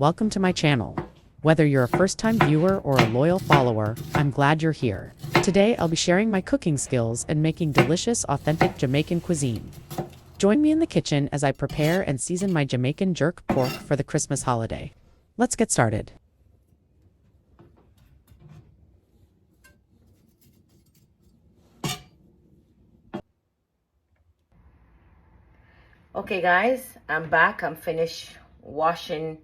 welcome to my channel. Whether you're a first-time viewer or a loyal follower, I'm glad you're here. Today I'll be sharing my cooking skills and making delicious, authentic Jamaican cuisine. Join me in the kitchen as I prepare and season my Jamaican jerk pork for the Christmas holiday. Let's get started. Okay guys, I'm back. I'm finished washing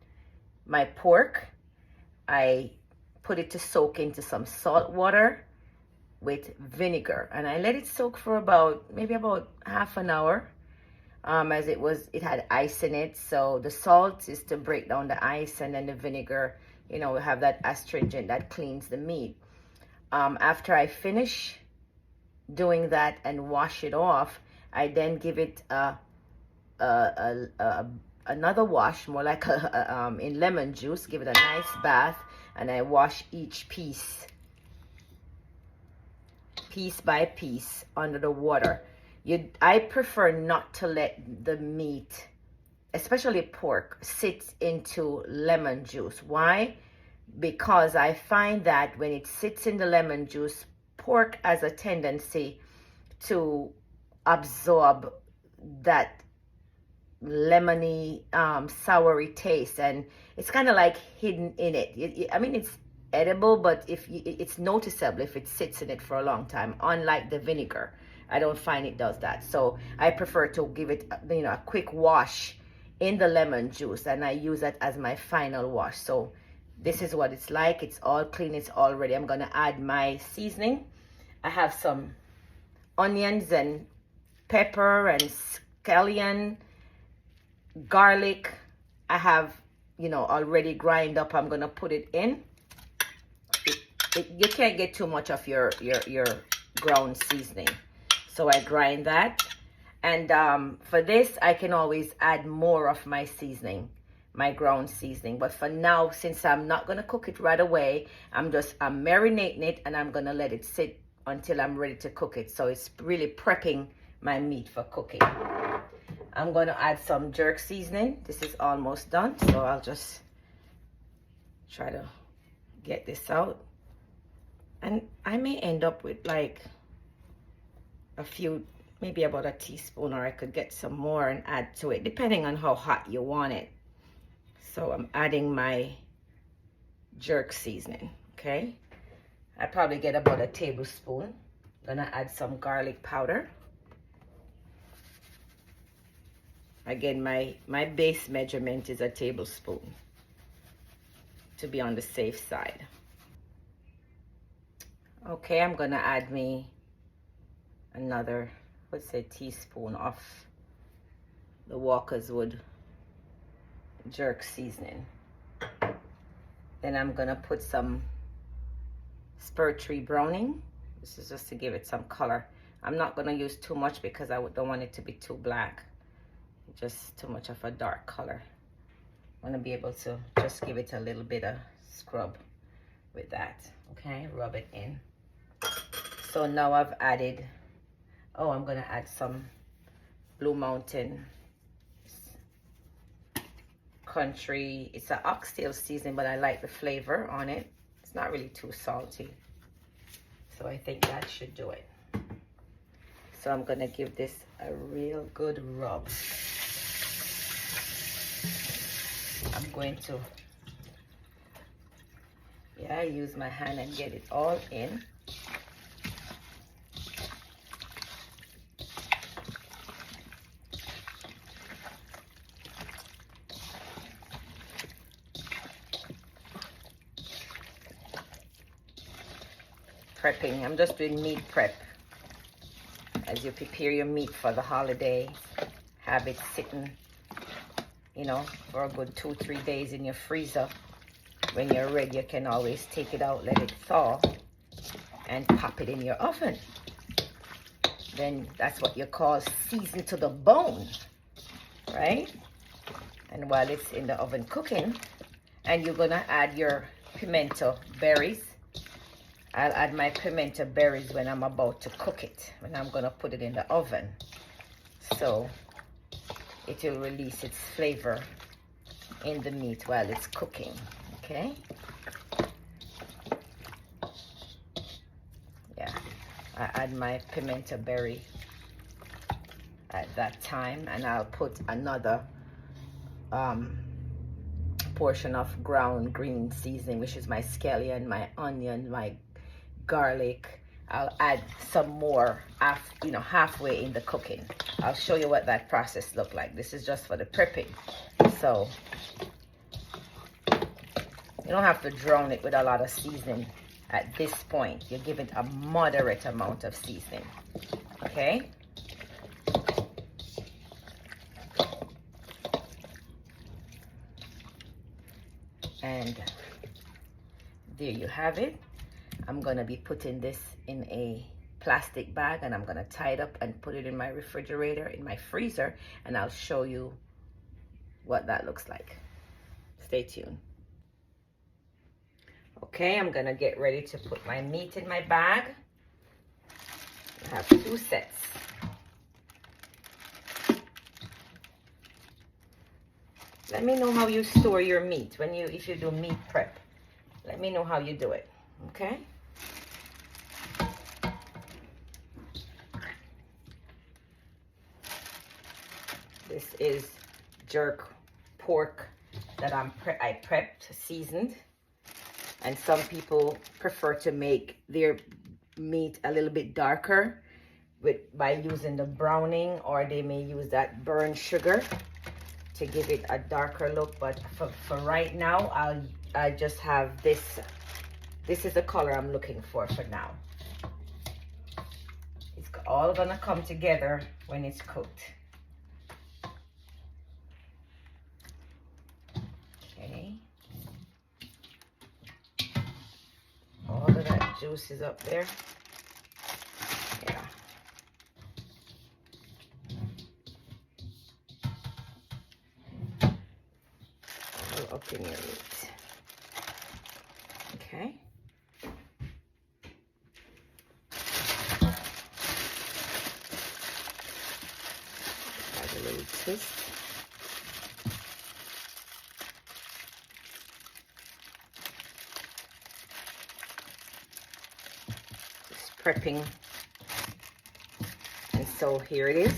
my pork. I put it to soak into some salt water with vinegar, and I let it soak for maybe about half an hour. As it had ice in it, so the salt is to break down the ice, and then the vinegar, we have that astringent that cleans the meat. After I finish doing that and wash it off, I then give it another wash, more like in lemon juice. Give it a nice bath, and I wash each piece by piece under the water. I prefer not to let the meat, especially pork, sit into lemon juice. Why? Because I find that when it sits in the lemon juice, pork has a tendency to absorb that lemony, soury taste, and it's kind of like hidden in it. I mean, it's edible, but it's noticeable if it sits in it for a long time. Unlike the vinegar, I don't find it does that. So I prefer to give it, a quick wash in the lemon juice, and I use that as my final wash. So this is what it's like. It's all clean. It's all ready. I'm gonna add my seasoning. I have some onions and pepper and scallion, garlic. I have, already grind up. I'm gonna put it in. You can't get too much of your ground seasoning, so I grind that. And for this, I can always add more of my seasoning, my ground seasoning. But for now, since I'm not gonna cook it right away, I'm marinating it, and I'm gonna let it sit until I'm ready to cook it. So it's really prepping my meat for cooking. I'm going to add some jerk seasoning. This is almost done, so I'll just try to get this out. And I may end up with like a few, maybe about a teaspoon, or I could get some more and add to it, depending on how hot you want it. So I'm adding my jerk seasoning, okay? I probably get about a tablespoon. I'm gonna add some garlic powder. Again, my base measurement is a tablespoon to be on the safe side. Okay, I'm gonna add me another, let's say, teaspoon of the Walker's Wood jerk seasoning. Then I'm gonna put some spur tree browning. This is just to give it some color. I'm not gonna use too much because I don't want it to be too black. Just too much of a dark color. I want to be able to just give it a little bit of scrub with that. Okay, rub it in. So now I've added, I'm gonna add some Blue Mountain Country. It's an oxtail seasoning, but I like the flavor on it. It's not really too salty, so I think that should do it. So I'm gonna give this a real good rub. I'm going to, use my hand and get it all in. Prepping, I'm just doing meat prep. As you prepare your meat for the holiday, have it sitting, for a good 2-3 days in your freezer. When you're ready, you can always take it out, let it thaw, and pop it in your oven. Then that's what you call seasoned to the bone, right? And while it's in the oven cooking, and you're gonna add your pimento berries. I'll add my pimento berries when I'm about to cook it, when I'm gonna put it in the oven. So it will release its flavor in the meat while it's cooking. Okay. Yeah, I add my pimento berry at that time, and I'll put another portion of ground green seasoning, which is my scallion, my onion, my garlic. I'll add some more halfway in the cooking. I'll show you what that process look like. This is just for the prepping, so you don't have to drown it with a lot of seasoning at this point. You give it a moderate amount of seasoning. Okay. And there you have it. I'm gonna be putting this in a plastic bag, and I'm gonna tie it up and put it in my refrigerator, in my freezer, and I'll show you what that looks like. Stay tuned. Okay, I'm gonna get ready to put my meat in my bag. I have 2 sets. Let me know how you store your meat if you do meat prep. Let me know how you do it, okay? This is jerk pork that I prepped, seasoned. And some people prefer to make their meat a little bit darker by using the browning, or they may use that burnt sugar to give it a darker look. But for right now, I just have this. This is the color I'm looking for now. It's all gonna come together when it's cooked. Okay. All of that juice is up there. Yeah. All up in your meat. Okay. Add a little twist. Prepping, and so here it is.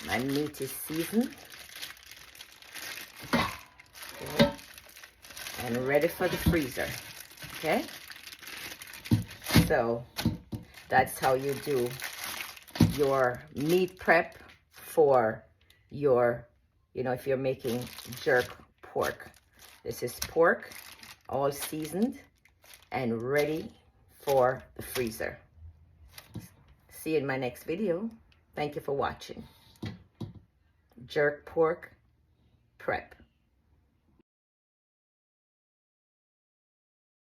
My meat is seasoned, okay, and ready for the freezer. Okay, so that's how you do your meat prep for your, if you're making jerk pork. This is pork, all seasoned and ready for the freezer. See you in my next video. Thank you for watching. Jerk pork prep.